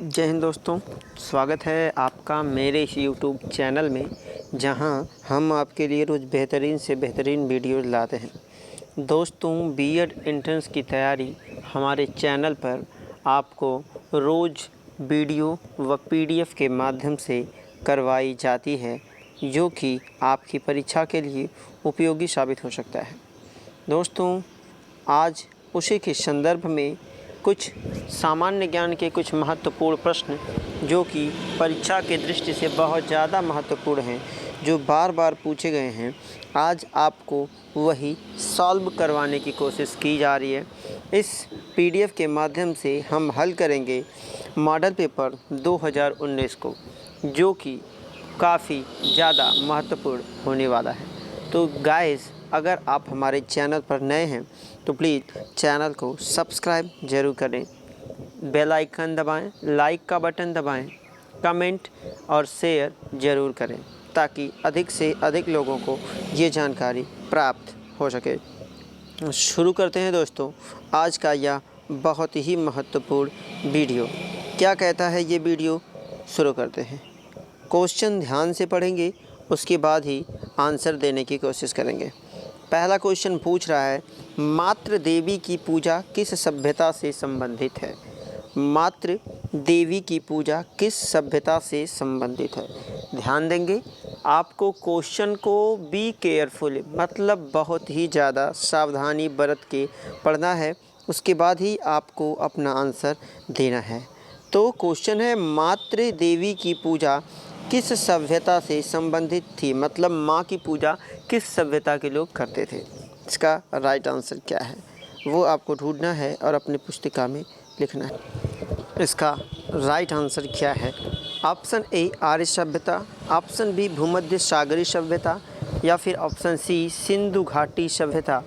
जय हिंद दोस्तों, स्वागत है आपका मेरे इस यूट्यूब चैनल में, जहां हम आपके लिए रोज़ बेहतरीन से बेहतरीन वीडियो लाते हैं। दोस्तों, बीएड एंट्रेंस की तैयारी हमारे चैनल पर आपको रोज़ वीडियो व पीडीएफ के माध्यम से करवाई जाती है, जो कि आपकी परीक्षा के लिए उपयोगी साबित हो सकता है। दोस्तों, आज उसी के संदर्भ में कुछ सामान्य ज्ञान के कुछ महत्वपूर्ण प्रश्न, जो कि परीक्षा के दृष्टि से बहुत ज़्यादा महत्वपूर्ण हैं, जो बार बार पूछे गए हैं, आज आपको वही सॉल्व करवाने की कोशिश की जा रही है। इस पीडीएफ के माध्यम से हम हल करेंगे मॉडल पेपर 2019 को, जो कि काफ़ी ज़्यादा महत्वपूर्ण होने वाला है। तो गाइस, अगर आप हमारे चैनल पर नए हैं तो प्लीज़ चैनल को सब्सक्राइब ज़रूर करें, बेल आइकन दबाएं, लाइक का बटन दबाएं, कमेंट और शेयर ज़रूर करें, ताकि अधिक से अधिक लोगों को ये जानकारी प्राप्त हो सके। शुरू करते हैं दोस्तों आज का यह बहुत ही महत्वपूर्ण वीडियो। क्या कहता है ये वीडियो, शुरू करते हैं। क्वेश्चन ध्यान से पढ़ेंगे, उसके बाद ही आंसर देने की कोशिश करेंगे। पहला क्वेश्चन पूछ रहा है, मातृ देवी की पूजा किस सभ्यता से संबंधित है? मातृ देवी की पूजा किस सभ्यता से संबंधित है? ध्यान देंगे, आपको क्वेश्चन को बी केयरफुल, मतलब बहुत ही ज़्यादा सावधानी बरत के पढ़ना है, उसके बाद ही आपको अपना आंसर देना है। तो क्वेश्चन है, मातृ देवी की पूजा किस सभ्यता से संबंधित थी? मतलब माँ की पूजा किस सभ्यता के लोग करते थे? इसका राइट आंसर क्या है वो आपको ढूंढना है और अपनी पुस्तिका में लिखना है। इसका राइट आंसर क्या है? ऑप्शन ए आर्य सभ्यता, ऑप्शन बी भूमध्य सागरीय सभ्यता, या फिर ऑप्शन सी सिंधु घाटी सभ्यता,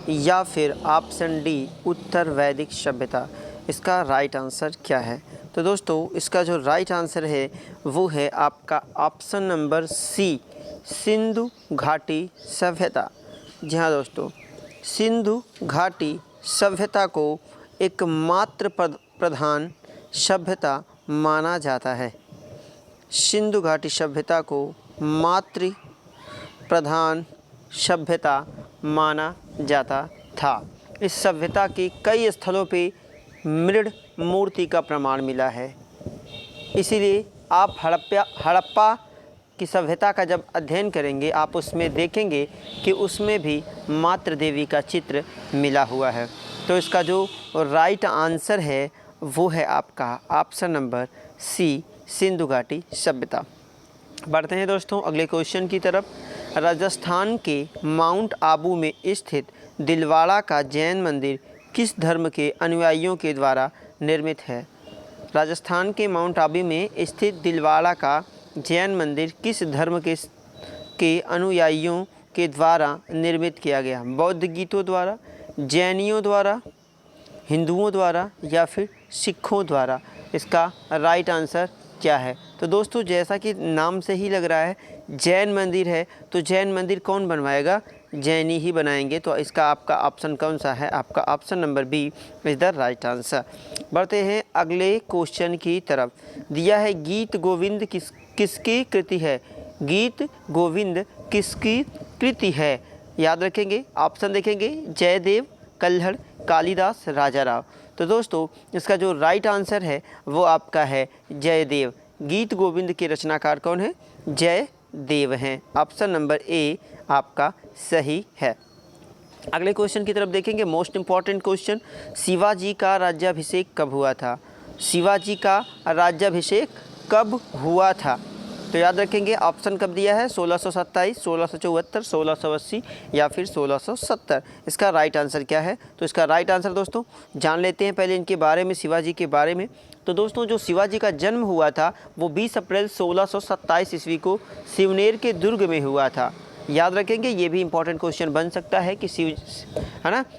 या फिर ऑप्शन डी उत्तर वैदिक सभ्यता। इसका राइट आंसर क्या है? तो दोस्तों, इसका जो राइट आंसर है वो है आपका ऑप्शन नंबर सी, सिंधु घाटी सभ्यता। जी हाँ दोस्तों, सिंधु घाटी सभ्यता को एक मातृ प्रधान सभ्यता माना जाता है। सिंधु घाटी सभ्यता को मातृ प्रधान सभ्यता माना जाता था। इस सभ्यता के कई स्थलों पे मृद मूर्ति का प्रमाण मिला है। इसीलिए आप हड़प्पा की सभ्यता का जब अध्ययन करेंगे, आप उसमें देखेंगे कि उसमें भी मातृ देवी का चित्र मिला हुआ है। तो इसका जो राइट आंसर है वो है आपका ऑप्शन नंबर सी, सिंधु घाटी सभ्यता। बढ़ते हैं दोस्तों अगले क्वेश्चन की तरफ। राजस्थान के माउंट आबू में स्थित दिलवाड़ा का जैन मंदिर किस धर्म के अनुयायियों के द्वारा निर्मित है? राजस्थान के माउंट आबू में स्थित दिलवाड़ा का जैन मंदिर किस धर्म के अनुयायियों के द्वारा निर्मित किया गया? बौद्ध गीतों द्वारा, जैनियों द्वारा, हिंदुओं द्वारा, या फिर सिखों द्वारा? इसका राइट आंसर क्या है? तो दोस्तों, जैसा कि नाम से ही लग रहा है जैन मंदिर है, तो जैन मंदिर कौन बनवाएगा? जैनी ही बनाएंगे। तो इसका आपका ऑप्शन कौन सा है? आपका option number B is the right answer. बढ़ते हैं अगले क्वेश्चन की तरफ। दिया है, गीत गोविंद किसकी कृति है? गीत गोविंद किसकी कृति है? याद रखेंगे, ऑप्शन देखेंगे, जयदेव, कल्हड़, कालिदास, राजाराव। तो दोस्तों, इसका जो राइट आंसर है वो आपका है जयदेव। गीत गोविंद के रचनाकार कौन है? जयदेव हैं। ऑप्शन नंबर ए आपका सही है। अगले क्वेश्चन की तरफ देखेंगे, मोस्ट इम्पॉर्टेंट क्वेश्चन। शिवाजी का राज्याभिषेक कब हुआ था? शिवाजी का राज्याभिषेक कब हुआ था? तो याद रखेंगे, ऑप्शन कब दिया है? 1627, 1674, 1680 या फिर 1670। इसका राइट आंसर क्या है? तो इसका राइट आंसर दोस्तों जान लेते हैं पहले इनके बारे में, शिवाजी के बारे में। तो दोस्तों, जो शिवाजी का जन्म हुआ था वो 20 अप्रैल 1627 ईस्वी को सिवनेर के दुर्ग में हुआ था। याद रखेंगे, ये भी इंपॉर्टेंट क्वेश्चन बन सकता है कि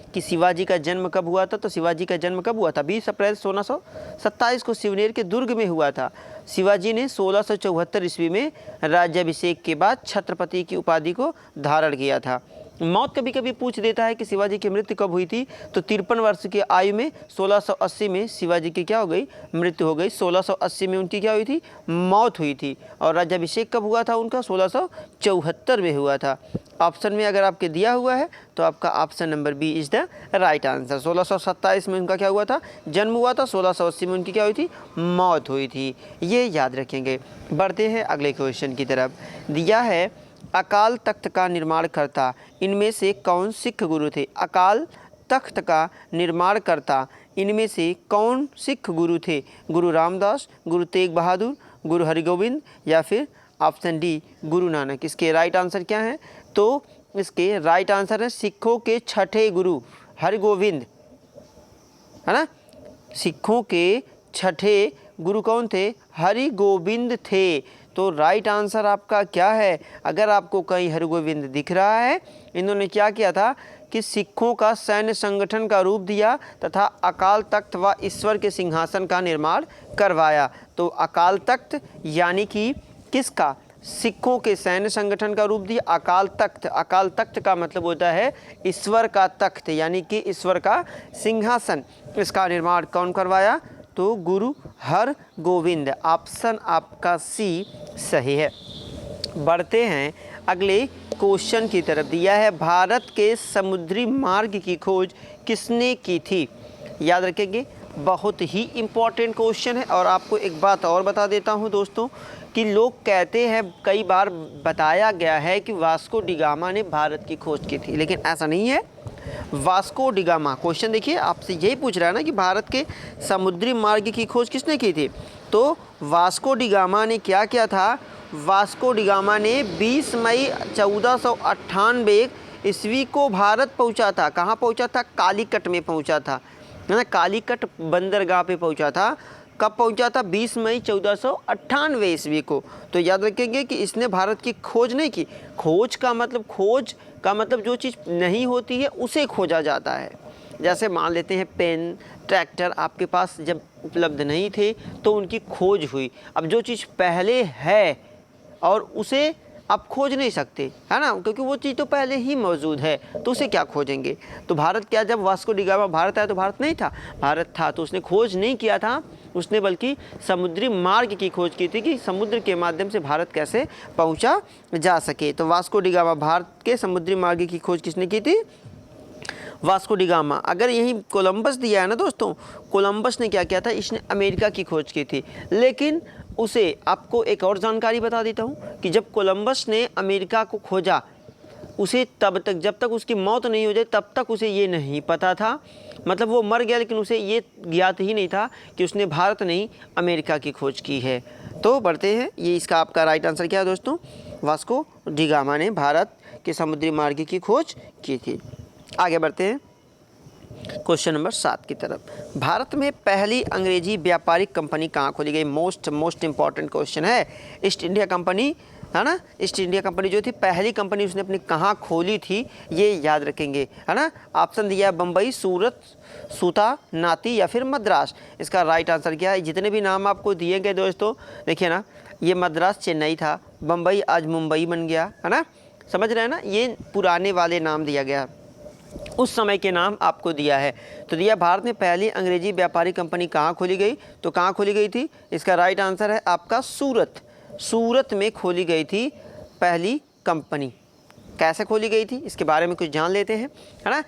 कि शिवाजी का जन्म कब हुआ था। तो शिवाजी का जन्म कब हुआ था? 20 अप्रैल 1627 को सिवनेर के दुर्ग में हुआ था। शिवाजी ने 1674 ईस्वी में राज्याभिषेक के बाद छत्रपति की उपाधि को धारण किया था। मौत कभी कभी पूछ देता है कि शिवाजी की मृत्यु कब हुई थी, तो 53 वर्ष की आयु में 1680 में शिवाजी की क्या हो गई, मृत्यु हो गई। 1680 में उनकी क्या हुई थी, मौत हुई थी। और राज्याभिषेक कब हुआ था उनका, 1674 में हुआ था। ऑप्शन में अगर आपके दिया हुआ है तो आपका option number B is the right answer. 1627 में उनका क्या हुआ था, जन्म हुआ था। 1680 में उनकी क्या हुई थी, मौत हुई थी। ये याद रखेंगे। बढ़ते हैं अगले क्वेश्चन की तरफ। दिया है अकाल तख्त का निर्माणकर्ता इनमें से कौन सिख गुरु थे। अकाल तख्त का निर्माणकर्ता इनमें से कौन सिख गुरु थे। गुरु रामदास, गुरु तेग बहादुर, गुरु हरिगोविंद या फिर ऑप्शन डी गुरु नानक। इसके राइट आंसर क्या है, तो इसके राइट आंसर है सिखों के छठे गुरु हरिगोविंद, है ना। सिखों के छठे गुरु कौन थे, हरिगोविंद थे। तो राइट आंसर आपका क्या है, अगर आपको कहीं हरिगोविंद दिख रहा है, इन्होंने क्या किया था कि सिखों का सैन्य संगठन का रूप दिया तथा अकाल तख्त व ईश्वर के सिंहासन का निर्माण करवाया। तो अकाल तख्त यानी कि किसका, सिखों के सैन्य संगठन का रूप दिया अकाल तख्त। अकाल तख्त का मतलब होता है ईश्वर का तख्त, यानी कि ईश्वर का सिंहासन। इसका निर्माण कौन करवाया, तो गुरु हरगोविंद। ऑप्शन आपका सी सही है। बढ़ते हैं अगले क्वेश्चन की तरफ। दिया है भारत के समुद्री मार्ग की खोज किसने की थी। याद रखेंगे, बहुत ही इम्पॉर्टेंट क्वेश्चन है। और आपको एक बात और बता देता हूं दोस्तों कि लोग कहते हैं, कई बार बताया गया है कि वास्को डी गामा ने भारत की खोज की थी, लेकिन ऐसा नहीं है। वास्को डी गामा, क्वेश्चन देखिए आपसे यही पूछ रहा है ना कि भारत के समुद्री मार्ग की खोज किसने की थी। तो वास्को डी गामा ने क्या किया था, वास्को डी गामा ने 20 मई 1498 ईस्वी को भारत पहुंचा था। कहाँ पहुंचा था, कालीकट में पहुंचा था, है ना। कालीकट बंदरगाह पे पहुंचा था। कब पहुंचा था, 20 मई 1498 ईस्वी को। तो याद रखेंगे कि इसने भारत की खोज नहीं की। खोज का मतलब जो चीज़ नहीं होती है उसे खोजा जाता है। जैसे मान लेते हैं पेन, ट्रैक्टर आपके पास जब उपलब्ध नहीं थे तो उनकी खोज हुई। अब जो चीज़ पहले है और उसे आप खोज नहीं सकते, है ना, क्योंकि वो चीज़ तो पहले ही मौजूद है, तो उसे क्या खोजेंगे। तो भारत क्या, जब वास्को डी गामा भारत आया तो भारत नहीं था, भारत था। तो उसने खोज नहीं किया था, उसने बल्कि समुद्री मार्ग की खोज की थी कि समुद्र के माध्यम से भारत कैसे पहुंचा जा सके। तो वास्को डी गामा, भारत के समुद्री मार्ग की खोज किसने की थी, वास्को डी गामा। अगर यही कोलंबस दिया है ना दोस्तों, कोलंबस ने क्या किया था, इसने अमेरिका की खोज की थी। लेकिन उसे आपको एक और जानकारी बता देता हूँ कि जब कोलंबस ने अमेरिका को खोजा, उसे तब तक, जब तक उसकी मौत नहीं हो जाए तब तक उसे ये नहीं पता था, मतलब वो मर गया लेकिन उसे ये ज्ञात ही नहीं था कि उसने भारत नहीं अमेरिका की खोज की है। तो बढ़ते हैं, ये इसका आपका राइट आंसर क्या है दोस्तों, वास्को डी गामा ने भारत के समुद्री मार्ग की खोज की थी। आगे बढ़ते हैं क्वेश्चन नंबर 7 की तरफ। भारत में पहली अंग्रेजी व्यापारिक कंपनी कहाँ खोली गई। मोस्ट इंपॉर्टेंट क्वेश्चन है। ईस्ट इंडिया कंपनी, है ना, ईस्ट इंडिया कंपनी जो थी पहली कंपनी उसने अपनी कहाँ खोली थी, ये याद रखेंगे, है ना। ऑप्शन दिया है बम्बई, सूरत, सूता, नाती या फिर मद्रास। इसका राइट आंसर क्या है। जितने भी नाम आपको दिए गए दोस्तों, देखिए ना, ये मद्रास चेन्नई था, बम्बई आज मुंबई बन गया, है ना, समझ रहे हैं ना। ये पुराने वाले नाम दिया गया, उस समय के नाम आपको दिया है। तो दिया भारत में पहली अंग्रेजी व्यापारिक कंपनी कहाँ खोली गई, तो कहाँ खोली गई थी, इसका राइट आंसर है आपका सूरत। सूरत में खोली गई थी पहली कंपनी। कैसे खोली गई थी इसके बारे में कुछ जान लेते हैं, है ना।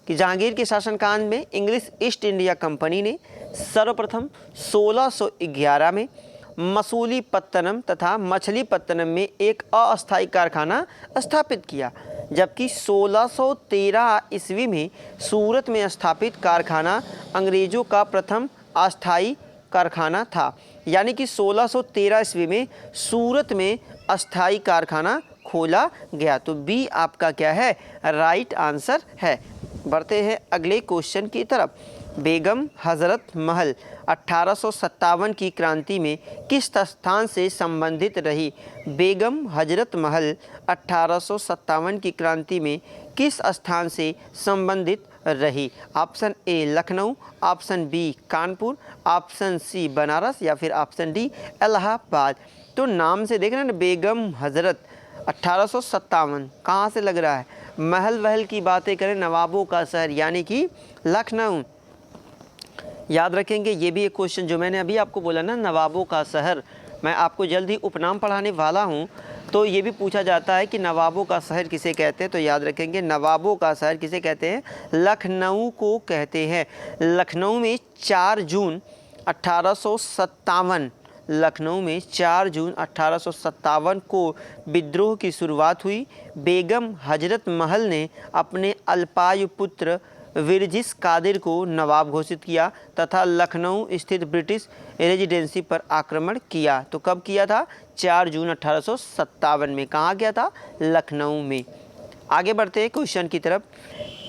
कि जहांगीर के शासनकाल में इंग्लिश ईस्ट इंडिया कंपनी ने सर्वप्रथम 1611 में मसूलीपत्तनम तथा मछलीपत्तनम में एक अस्थायी कारखाना स्थापित किया, जबकि 1613 ईस्वी में सूरत में स्थापित कारखाना अंग्रेज़ों का प्रथम अस्थायी कारखाना था। यानी कि 1613 ईस्वी में सूरत में अस्थायी कारखाना खोला गया। तो बी आपका क्या है, राइट आंसर है। बढ़ते हैं अगले क्वेश्चन की तरफ। बेगम हज़रत महल 1857 की क्रांति में किस स्थान से संबंधित रही। बेगम हज़रत महल 1857 की क्रांति में किस स्थान से संबंधित रही। Option A Lucknow, option B Kanpur, option C Banaras या फिर ऑप्शन डी इलाहाबाद। तो नाम से देख रहे हैं ना, बेगम हज़रत 1857 कहाँ से लग रहा है? महल वहल की बातें करें, नवाबों का शहर यानी कि लखनऊ। याद रखेंगे, ये भी एक क्वेश्चन जो मैंने अभी आपको बोला ना, नवाबों का शहर, मैं आपको जल्द ही उपनाम पढ़ाने वाला हूँ, तो ये भी पूछा जाता है कि नवाबों का शहर किसे कहते हैं। तो याद रखेंगे, नवाबों का शहर किसे कहते हैं? लखनऊ को कहते हैं। लखनऊ में 4 जून 1857, लखनऊ में 4 जून 1857 को विद्रोह की शुरुआत हुई। बेगम हजरत महल ने अपने अल्पायु पुत्र विरजिस कादिर को नवाब घोषित किया तथा लखनऊ स्थित ब्रिटिश रेजिडेंसी पर आक्रमण किया। तो कब किया था? 4 जून 1857 में। कहाँ किया था? लखनऊ में। आगे बढ़ते हैं क्वेश्चन की तरफ।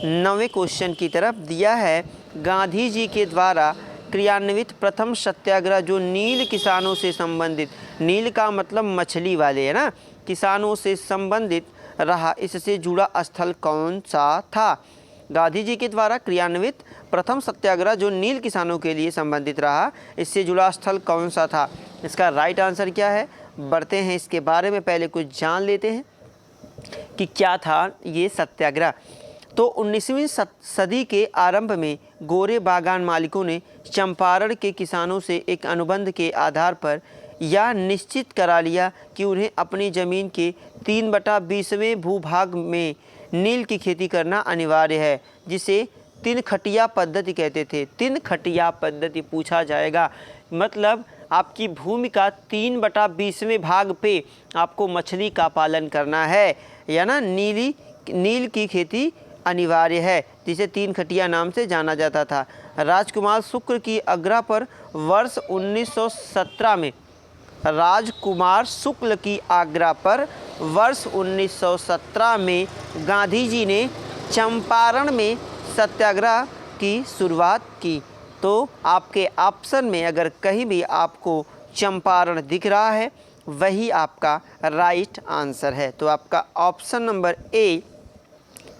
9वें क्वेश्चन की तरफ दिया है, गांधी जी के द्वारा क्रियान्वित प्रथम सत्याग्रह जो नील किसानों से संबंधित, नील का मतलब मछली वाले है ना, किसानों से संबंधित रहा, इससे जुड़ा स्थल कौन सा था? गांधी जी के द्वारा क्रियान्वित प्रथम सत्याग्रह जो नील किसानों के लिए संबंधित रहा, इससे जुड़ा स्थल कौन सा था? इसका राइट आंसर क्या है? बढ़ते हैं इसके बारे में, पहले कुछ जान लेते हैं कि क्या था ये सत्याग्रह। तो 19वीं सदी के आरंभ में गोरे बागान मालिकों ने चंपारण के किसानों से एक अनुबंध के आधार पर यह निश्चित करा लिया कि उन्हें अपनी ज़मीन के 3/20वें भूभाग में नील की खेती करना अनिवार्य है, जिसे 3 खटिया पद्धति कहते थे। 3 खटिया पद्धति पूछा जाएगा, मतलब आपकी भूमि का 3/20वें भाग पे आपको मछली का पालन करना है, या ना नील की खेती अनिवार्य है, जिसे 3 खटिया नाम से जाना जाता था। राजकुमार शुक्ल की आज्ञा पर वर्ष 1917 में, राजकुमार शुक्ल की आज्ञा पर वर्ष 1917 में गांधी जी ने चंपारण में सत्याग्रह की शुरुआत की। तो आपके ऑप्शन में अगर कहीं भी आपको चंपारण दिख रहा है, वही आपका राइट आंसर है। तो आपका option number A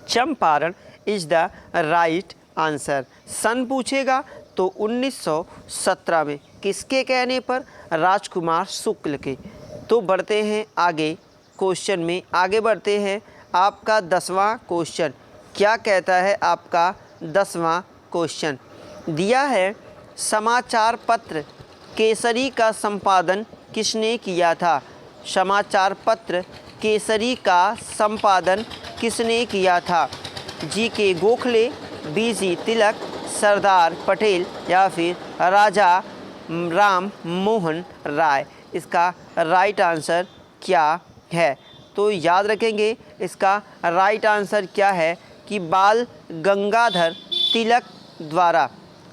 Champaran is the right answer. सन पूछेगा तो 1917 में, किसके कहने पर? राजकुमार शुक्ल के। तो बढ़ते हैं आगे क्वेश्चन में, आगे बढ़ते हैं। आपका 10वां क्वेश्चन क्या कहता है? आपका 10वां क्वेश्चन दिया है, समाचार पत्र केसरी का संपादन किसने किया था? समाचार पत्र केसरी का संपादन किसने किया था? जी.के. गोखले, बी.जी. तिलक, सरदार पटेल या फिर राजा राम मोहन राय? इसका राइट आंसर क्या है? तो याद रखेंगे, इसका राइट आंसर क्या है कि बाल गंगाधर तिलक द्वारा,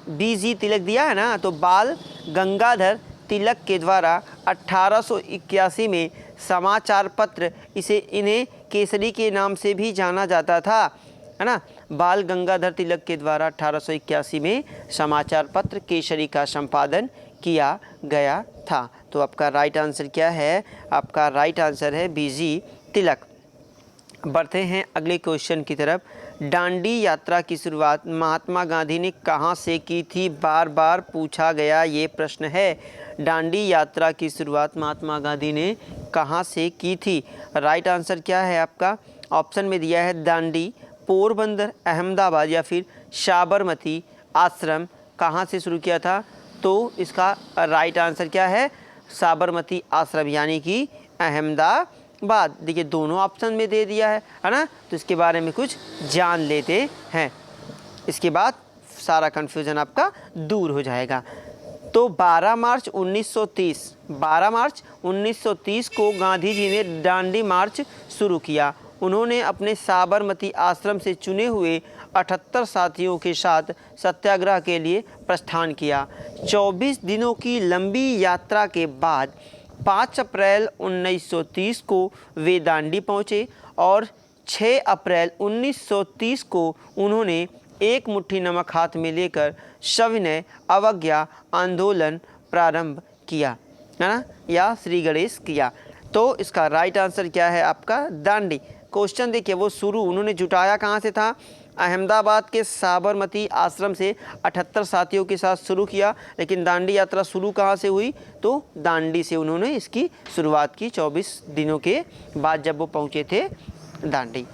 बी.जी. तिलक दिया है ना, तो बाल गंगाधर तिलक के द्वारा 1881 में समाचार पत्र, इन्हें केसरी के नाम से भी जाना जाता था, है ना। बाल गंगाधर तिलक के द्वारा 1881 में समाचार पत्र केसरी का संपादन किया गया था। तो आपका राइट आंसर क्या है? आपका राइट आंसर है बी.जी. तिलक। बढ़ते हैं अगले क्वेश्चन की तरफ। दांडी यात्रा की शुरुआत महात्मा गांधी ने कहाँ से की थी? बार बार पूछा गया ये प्रश्न है। दांडी यात्रा की शुरुआत महात्मा गांधी ने कहाँ से की थी? राइट आंसर क्या है आपका? ऑप्शन में दिया है दांडी, पोरबंदर, अहमदाबाद या फिर साबरमती आश्रम। कहाँ से शुरू किया था? तो इसका राइट आंसर क्या है? साबरमती आश्रम यानी कि अहमदाबाद। देखिए दोनों ऑप्शन में दे दिया है ना, तो इसके बारे में कुछ जान लेते हैं, इसके बाद सारा कन्फ्यूज़न आपका दूर हो जाएगा। तो 12 मार्च 1930 को गांधी जी ने दांडी मार्च शुरू किया। उन्होंने अपने साबरमती आश्रम से चुने हुए 78 साथियों के साथ सत्याग्रह के लिए प्रस्थान किया। 24 दिनों की लंबी यात्रा के बाद 5 अप्रैल 1930 को वे दांडी पहुँचे और 6 अप्रैल 1930 को उन्होंने एक मुट्ठी नमक हाथ में लेकर सविनय अवज्ञा आंदोलन प्रारंभ किया, है ना, या श्री गणेश किया। तो इसका राइट आंसर क्या है आपका? दांडी। क्वेश्चन देखिए, वो शुरू उन्होंने जुटाया कहाँ से था? अहमदाबाद के साबरमती आश्रम से 78 साथियों के साथ शुरू किया, लेकिन दांडी यात्रा शुरू कहाँ से हुई? तो दांडी से उन्होंने इसकी शुरुआत की 24 दिनों के बाद जब वो पहुँचे थे दांडी।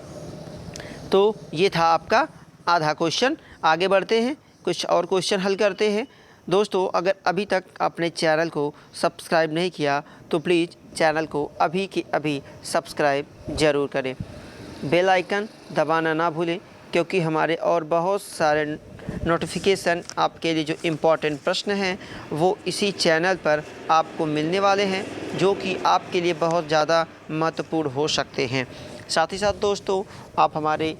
तो ये था आपका आधा क्वेश्चन। आगे बढ़ते हैं, कुछ और क्वेश्चन हल करते हैं। दोस्तों, अगर अभी तक आपने चैनल को सब्सक्राइब नहीं किया तो प्लीज़ चैनल को अभी के अभी सब्सक्राइब ज़रूर करें। बेल आइकन दबाना ना भूलें, क्योंकि हमारे और बहुत सारे नोटिफिकेशन आपके लिए जो इम्पोर्टेंट प्रश्न हैं वो इसी चैनल पर आपको मिलने वाले हैं, जो कि आपके लिए बहुत ज़्यादा महत्वपूर्ण हो सकते हैं। साथ ही साथ दोस्तों, आप हमारे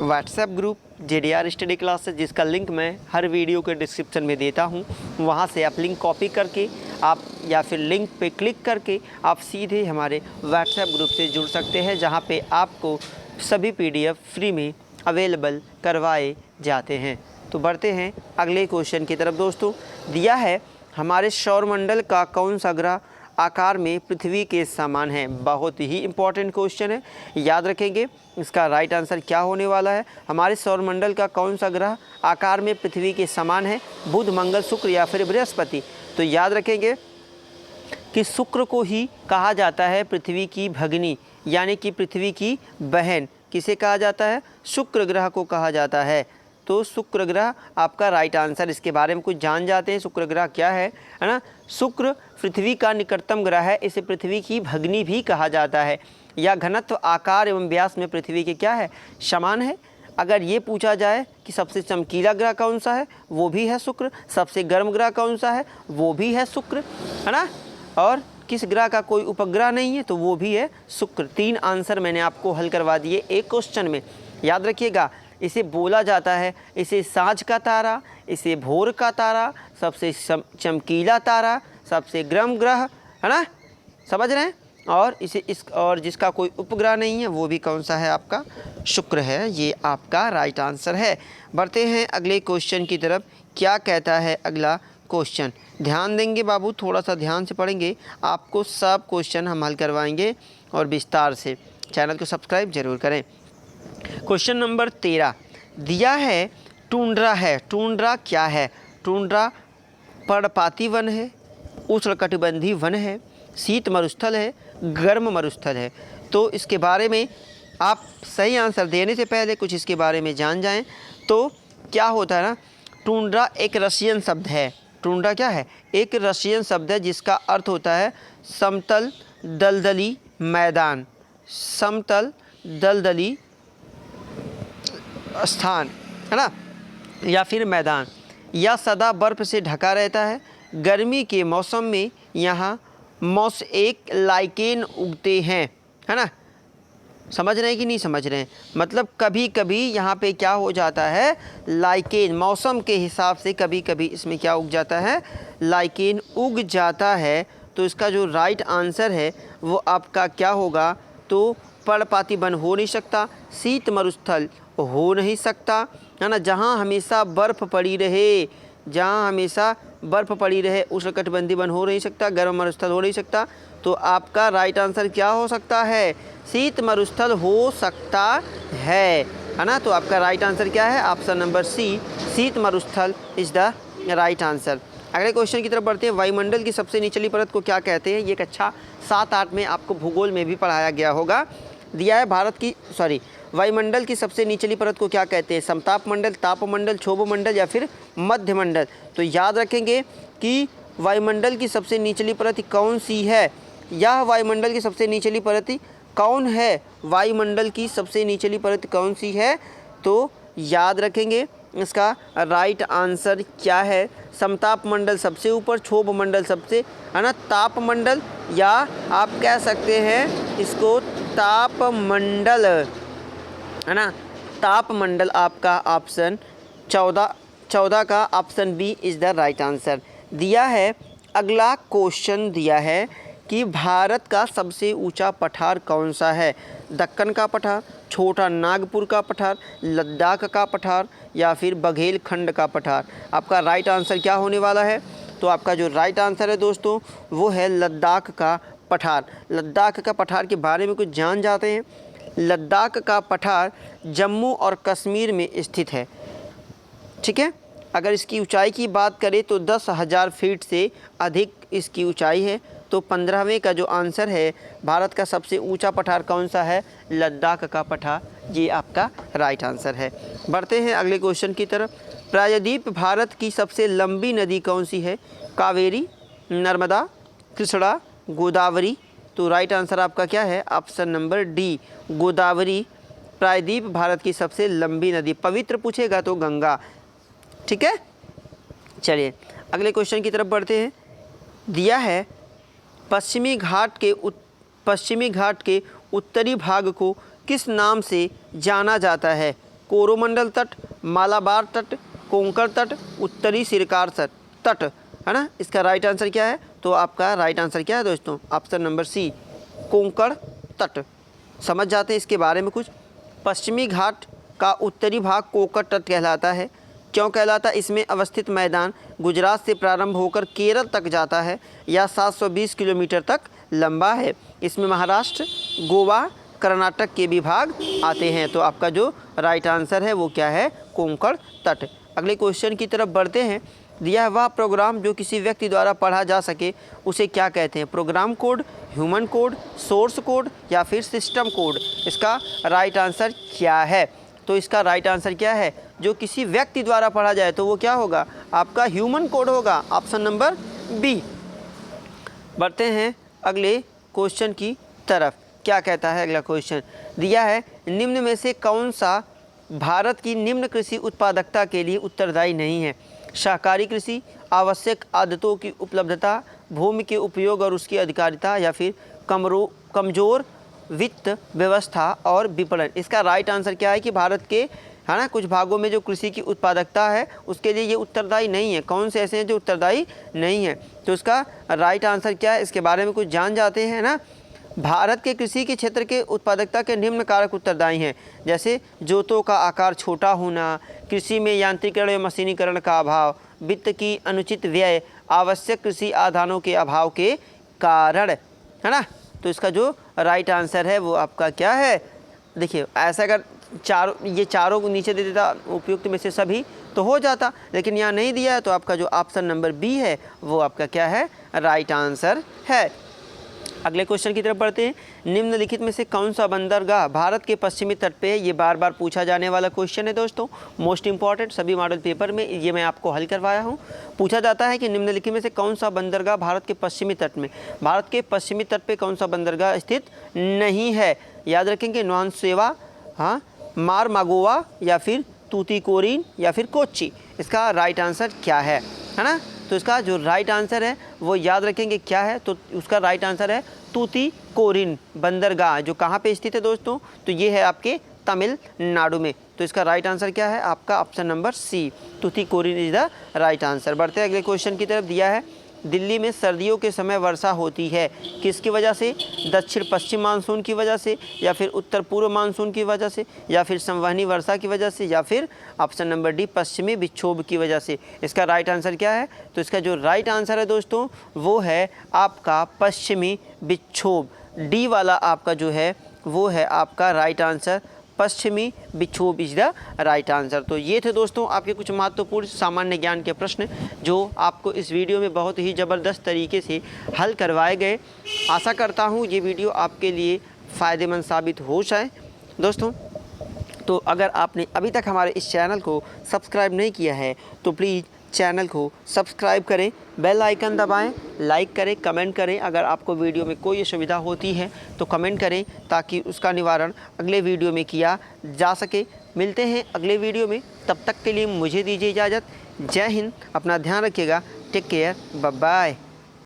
WhatsApp group JDR study classes, जिसका लिंक मैं हर वीडियो के डिस्क्रिप्शन में देता हूं, वहां से आप लिंक कॉपी करके आप या फिर लिंक पे क्लिक करके आप सीधे हमारे व्हाट्सएप ग्रुप से जुड़ सकते हैं, जहां पे आपको सभी PDF फ्री में अवेलेबल करवाए जाते हैं। तो बढ़ते हैं अगले क्वेश्चन की तरफ। दोस्तों, दिया है हमारे सौरमंडल का कौन सा ग्रह आकार में पृथ्वी के समान है? बहुत ही इम्पॉर्टेंट क्वेश्चन है, याद रखेंगे। इसका राइट आंसर क्या होने वाला है? हमारे सौरमंडल का कौन सा ग्रह आकार में पृथ्वी के समान है? बुध, मंगल, शुक्र या फिर बृहस्पति? तो याद रखेंगे कि शुक्र को ही कहा जाता है पृथ्वी की भगिनी, यानी कि पृथ्वी की बहन। किसे कहा जाता है? शुक्र ग्रह को कहा जाता है। तो शुक्र ग्रह आपका राइट आंसर। इसके बारे में कुछ जान जाते हैं, शुक्र ग्रह क्या है ना? शुक्र पृथ्वी का निकटतम ग्रह है, इसे पृथ्वी की भगिनी भी कहा जाता है। यह घनत्व, आकार एवं व्यास में पृथ्वी के क्या है? समान है। अगर ये पूछा जाए कि सबसे चमकीला ग्रह कौन सा है, वो भी है शुक्र। सबसे गर्म ग्रह कौन सा है, वो भी है शुक्र, है ना। और किस ग्रह का कोई उपग्रह नहीं है, तो वो भी है शुक्र। 3 आंसर मैंने आपको हल करवा दिए एक क्वेश्चन में। याद रखिएगा, इसे बोला जाता है, इसे सांझ का तारा, इसे भोर का तारा, सबसे चमकीला तारा, सबसे गर्म ग्रह, है ना, समझ रहे हैं। और और जिसका कोई उपग्रह नहीं है वो भी कौन सा है? आपका शुक्र है। ये आपका राइट आंसर है। बढ़ते हैं अगले क्वेश्चन की तरफ। क्या कहता है अगला क्वेश्चन? ध्यान देंगे बाबू, थोड़ा सा ध्यान से पढ़ेंगे, आपको सब क्वेश्चन हम हल करवाएंगे और विस्तार से। चैनल को सब्सक्राइब जरूर करें। क्वेश्चन नंबर 13 दिया है, टुंड्रा है। टुंड्रा क्या है? टुंड्रा पर्णपाती वन है, उष्णकटिबंधीय वन है, शीत मरुस्थल है, गर्म मरुस्थल है। तो इसके बारे में आप सही आंसर देने से पहले कुछ इसके बारे में जान जाएं। तो क्या होता है ना, टुंड्रा एक रशियन शब्द है। टुंड्रा क्या है? एक रशियन शब्द है, जिसका अर्थ होता है समतल दलदली मैदान, समतल दलदली स्थान, है ना, या फिर मैदान। यह सदा बर्फ़ से ढका रहता है। गर्मी के मौसम में यहाँ मोसैक लाइकेन उगते हैं, है ना। समझ रहे हैं कि नहीं समझ रहे हैं? मतलब कभी कभी यहाँ पे क्या हो जाता है, लाइकेन, मौसम के हिसाब से कभी कभी इसमें क्या उग जाता है? लाइकेन उग जाता है। तो इसका जो राइट आंसर है वो आपका क्या होगा? तो पर्णपाती वन हो नहीं सकता, शीत मरुस्थल हो नहीं सकता, है ना, जहाँ हमेशा बर्फ़ पड़ी रहे, जहाँ हमेशा बर्फ़ पड़ी रहे, उष्णकटिबंधीय वन हो नहीं सकता, गर्म मरुस्थल हो नहीं सकता। तो आपका राइट आंसर क्या हो सकता है? शीत मरुस्थल हो सकता है ना। तो आपका राइट आंसर क्या है? ऑप्शन नंबर सी, शीत मरुस्थल इज़ द राइट आंसर। अगले क्वेश्चन की तरफ बढ़ते हैं। वायुमंडल की सबसे निचली परत को क्या कहते हैं? ये कक्षा 7-8 में आपको भूगोल में भी पढ़ाया गया होगा। दिया है वायुमंडल की सबसे निचली परत को क्या कहते हैं? समताप मंडल, तापमंडल, क्षोभमंडल या फिर मध्यमंडल? तो याद रखेंगे कि वायुमंडल की सबसे निचली परत कौन सी है? यह वायुमंडल की सबसे निचली परत कौन है? वायुमंडल की सबसे निचली परत कौन सी है? तो याद रखेंगे इसका राइट आंसर क्या है? समताप मंडल सबसे ऊपर, क्षोभ मंडल सबसे, है ना, तापमंडल, या आप कह सकते हैं इसको तापमंडल, है ना। तापमंडल आपका ऑप्शन 14 का option B is the right answer. दिया है अगला क्वेश्चन दिया है कि भारत का सबसे ऊंचा पठार कौन सा है? दक्कन का पठार, छोटा नागपुर का पठार, लद्दाख का पठार या फिर बघेलखंड का पठार? आपका राइट आंसर क्या होने वाला है? तो आपका जो राइट आंसर है दोस्तों वो है लद्दाख का पठार। लद्दाख का पठार के बारे में कुछ जान जाते हैं। लद्दाख का पठार जम्मू और कश्मीर में स्थित है। ठीक है, अगर इसकी ऊंचाई की बात करें तो 10,000 फीट से अधिक इसकी ऊंचाई है। तो 15वें का जो आंसर है, भारत का सबसे ऊंचा पठार कौन सा है? लद्दाख का पठार, ये आपका राइट आंसर है। बढ़ते हैं अगले क्वेश्चन की तरफ। प्रायद्वीप भारत की सबसे लंबी नदी कौन सी है? कावेरी, नर्मदा, कृष्णा, गोदावरी। तो राइट आंसर आपका क्या है? ऑप्शन नंबर डी, गोदावरी प्रायद्वीप भारत की सबसे लंबी नदी। पवित्र पूछेगा तो गंगा। ठीक है, चलिए अगले क्वेश्चन की तरफ बढ़ते हैं। दिया है पश्चिमी घाट के उत्तरी भाग को किस नाम से जाना जाता है? कोरोमंडल तट, मालाबार तट, कोंकण तट, उत्तरी सिरकार तट, है ना। इसका राइट आंसर क्या है? तो आपका राइट आंसर क्या है दोस्तों? ऑप्शन नंबर सी, कोंकण तट। समझ जाते हैं इसके बारे में कुछ। पश्चिमी घाट का उत्तरी भाग कोंकण तट कहलाता है। क्यों कहलाता है? इसमें अवस्थित मैदान गुजरात से प्रारंभ होकर केरल तक जाता है या 720 किलोमीटर तक लंबा है। इसमें महाराष्ट्र, गोवा, कर्नाटक के भी भाग आते हैं। तो आपका जो राइट आंसर है वो क्या है? कोंकण तट। अगले क्वेश्चन की तरफ बढ़ते हैं। दिया वह प्रोग्राम जो किसी व्यक्ति द्वारा पढ़ा जा सके उसे क्या कहते हैं? Program code, human code, source code या फिर सिस्टम कोड। इसका राइट आंसर क्या है? तो इसका राइट आंसर क्या है? जो किसी व्यक्ति द्वारा पढ़ा जाए तो वो क्या होगा? आपका ह्यूमन कोड होगा। Option number B. बढ़ते हैं अगले क्वेश्चन की तरफ। क्या कहता है अगला क्वेश्चन? दिया है निम्न में से कौन सा भारत की निम्न कृषि उत्पादकता के लिए उत्तरदायी नहीं है? शाकाहारी कृषि, आवश्यक आदतों की उपलब्धता, भूमि के उपयोग और उसकी अधिकारिता, या फिर कमज़ोर वित्त व्यवस्था और विपणन। इसका राइट आंसर क्या है कि भारत के, है ना, कुछ भागों में जो कृषि की उत्पादकता है उसके लिए ये उत्तरदायी नहीं है। कौन से ऐसे हैं जो उत्तरदायी नहीं है? तो इसका राइट आंसर क्या है? इसके बारे में कुछ जान जाते हैं ना। भारत के कृषि के क्षेत्र के उत्पादकता के निम्न कारक उत्तरदायी हैं, जैसे जोतों का आकार छोटा होना, कृषि में यांत्रिकरण या मशीनीकरण का अभाव, वित्त की अनुचित व्यय, आवश्यक कृषि आधानों के अभाव के कारण, है ना। तो इसका जो राइट आंसर है वो आपका क्या है? देखिए, ऐसा अगर ये चारों को नीचे दे देता उपयुक्त में से सभी तो हो जाता, लेकिन यहाँ नहीं दिया है। तो आपका जो ऑप्शन नंबर बी है वो आपका क्या है? राइट आंसर है। अगले क्वेश्चन की तरफ बढ़ते हैं। निम्नलिखित में से कौन सा बंदरगाह भारत के पश्चिमी तट पे है? ये बार बार पूछा जाने वाला क्वेश्चन है दोस्तों, मोस्ट इंपॉर्टेंट। सभी मॉडल पेपर में ये मैं आपको हल करवाया हूँ। पूछा जाता है कि निम्नलिखित में से कौन सा बंदरगाह भारत के पश्चिमी तट में, भारत के पश्चिमी तट पर कौन सा बंदरगाह स्थित नहीं है? याद रखेंगे, नॉनसेवा, हाँ, मारमागोवा, या फिर तूतीकोरिन, या फिर कोच्चि। इसका राइट आंसर क्या है ना। तो इसका जो राइट आंसर है वो याद रखेंगे क्या है? तो उसका राइट आंसर है तूतीकोरिन बंदरगाह, जो कहाँ पे स्थित है दोस्तों? तो ये है आपके तमिलनाडु में। तो इसका राइट आंसर क्या है? आपका option number C, Tuticorin is the right answer. बढ़ते हैं अगले क्वेश्चन की तरफ। दिया है दिल्ली में सर्दियों के समय वर्षा होती है किसकी वजह से? दक्षिण पश्चिम मानसून की वजह से, या फिर उत्तर पूर्व मानसून की वजह से, या फिर संवहनी वर्षा की वजह से, या फिर ऑप्शन नंबर डी, पश्चिमी विक्षोभ की वजह से। इसका राइट आंसर क्या है? तो इसका जो राइट आंसर है दोस्तों वो है आपका पश्चिमी विक्षोभ। डी वाला आपका जो है वो है आपका राइट आंसर, पश्चिमी विक्षोभ इज द राइट आंसर। तो ये थे दोस्तों आपके कुछ महत्वपूर्ण सामान्य ज्ञान के प्रश्न जो आपको इस वीडियो में बहुत ही ज़बरदस्त तरीके से हल करवाए गए। आशा करता हूँ ये वीडियो आपके लिए फ़ायदेमंद साबित हो जाए दोस्तों। तो अगर आपने अभी तक हमारे इस चैनल को सब्सक्राइब नहीं किया है तो प्लीज़ चैनल को सब्सक्राइब करें, बेल आइकन दबाएं, लाइक करें, कमेंट करें। अगर आपको वीडियो में कोई असुविधा होती है तो कमेंट करें ताकि उसका निवारण अगले वीडियो में किया जा सके। मिलते हैं अगले वीडियो में, तब तक के लिए मुझे दीजिए इजाज़त। जय हिंद, अपना ध्यान रखिएगा, टेक केयर, बाय बाय।